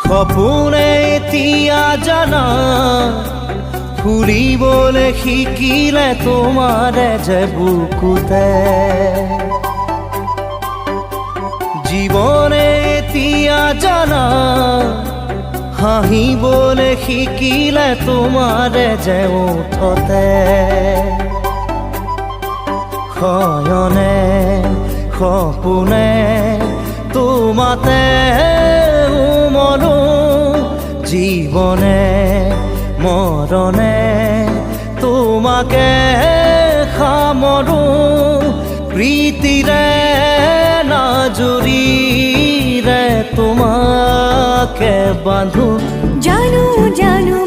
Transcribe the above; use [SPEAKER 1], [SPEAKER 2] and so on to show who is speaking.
[SPEAKER 1] সপোনে এতিয়া জানা ফুৰিবলৈ শিকিলে তোমাৰে যে বুকুতে জীৱনে এতিয়া জানা হাঁহিবলৈ শিকিলে তোমাৰে যে ওঠতে শয়নে সপোনে তোমাতে উমলো জীৱনে মৰণে তোমাকে সামৰো প্ৰীতিৰে নাজুৰিৰে তোমাকে বান্ধো
[SPEAKER 2] জানো জানো